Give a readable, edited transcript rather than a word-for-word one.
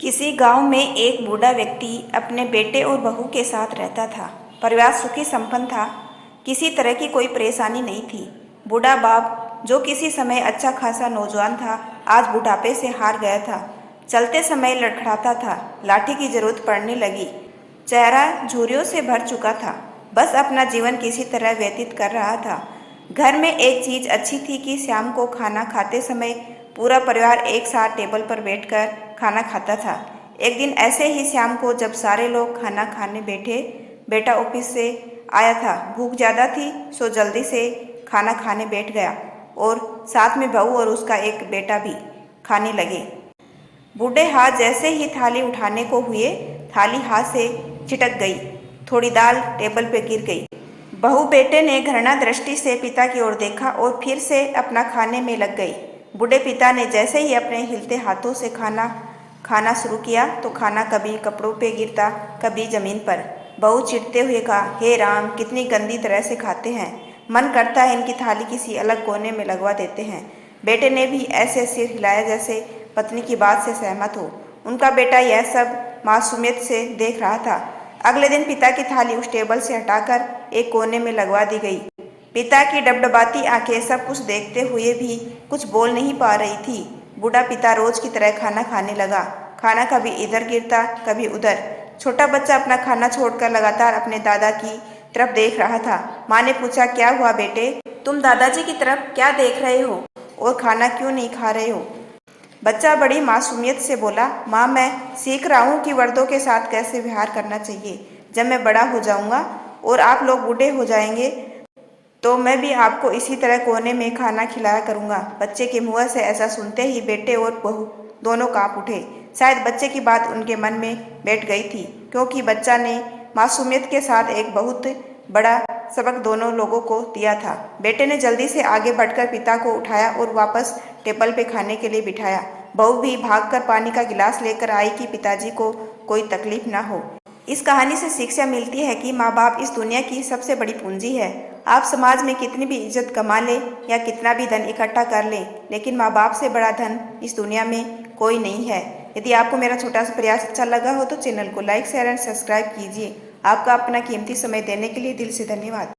किसी गांव में एक बूढ़ा व्यक्ति अपने बेटे और बहू के साथ रहता था। परिवार सुखी संपन्न था। किसी तरह की कोई परेशानी नहीं थी। बूढ़ा बाप, जो किसी समय अच्छा खासा नौजवान था, आज बुढ़ापे से हार गया था। चलते समय लड़खड़ाता था। लाठी की जरूरत पड़ने लगी। चेहरा झुर्रियों से भर चुका था। बस अपना जीवन किसी तरह व्यतीत कर रहा था। घर में एक चीज अच्छी थी कि शाम को खाना खाते समय पूरा परिवार एक साथ टेबल पर बैठकर खाना खाता था। एक दिन ऐसे ही शाम को जब सारे लोग खाना खाने बैठे, बेटा ऑफिस से आया था। भूख ज़्यादा थी सो जल्दी से खाना खाने बैठ गया और साथ में बहू और उसका एक बेटा भी खाने लगे। बूढ़े हाथ जैसे ही थाली उठाने को हुए, थाली हाथ से छिटक गई। थोड़ी दाल टेबल पे गिर गई। बहू बेटे ने घृणा दृष्टि से पिता की ओर देखा और फिर से अपना खाने में लग गई। बूढ़े पिता ने जैसे ही अपने हिलते हाथों से खाना खाना शुरू किया तो खाना कभी कपड़ों पे गिरता, कभी जमीन पर। बहू चिढ़ते हुए कहा, हे राम, कितनी गंदी तरह से खाते हैं। मन करता है इनकी थाली किसी अलग कोने में लगवा देते हैं। बेटे ने भी ऐसे सिर हिलाया जैसे पत्नी की बात से सहमत हो। उनका बेटा यह सब मासूमियत से देख रहा था। अगले दिन पिता की थाली उस टेबल से हटाकर एक कोने में लगवा दी गई। पिता की डबडबाती आंखें सब कुछ देखते हुए भी कुछ बोल नहीं पा रही थी। बूढ़ा पिता रोज की तरह खाना खाने लगा। खाना कभी इधर गिरता, कभी उधर। छोटा बच्चा अपना खाना छोड़कर लगातार अपने दादा की तरफ देख रहा था। माँ ने पूछा, क्या हुआ बेटे, तुम दादाजी की तरफ क्या देख रहे हो और खाना क्यों नहीं खा रहे हो? बच्चा बड़ी मासूमियत से बोला, माँ, मैं सीख रहा हूँ कि वर्दों के साथ कैसे व्यवहार करना चाहिए। जब मैं बड़ा हो जाऊँगा और आप लोग बूढ़े हो जाएंगे तो मैं भी आपको इसी तरह कोने में खाना खिलाया करूँगा। बच्चे के मुँह से ऐसा सुनते ही बेटे और बहू दोनों काँप उठे। शायद बच्चे की बात उनके मन में बैठ गई थी, क्योंकि बच्चा ने मासूमियत के साथ एक बहुत बड़ा सबक दोनों लोगों को दिया था। बेटे ने जल्दी से आगे बढ़कर पिता को उठाया और वापस टेबल पे खाने के लिए बिठाया। बहू भी भागकर पानी का गिलास लेकर आई कि पिताजी को कोई तकलीफ ना हो। इस कहानी से शिक्षा मिलती है कि माँ बाप इस दुनिया की सबसे बड़ी पूंजी है। आप समाज में कितनी भी इज्जत कमा लें या कितना भी धन इकट्ठा कर लें, लेकिन माँ बाप से बड़ा धन इस दुनिया में कोई नहीं है। यदि आपको मेरा छोटा सा प्रयास अच्छा लगा हो तो चैनल को लाइक, शेयर एंड सब्सक्राइब कीजिए। आपका अपना कीमती समय देने के लिए दिल से धन्यवाद।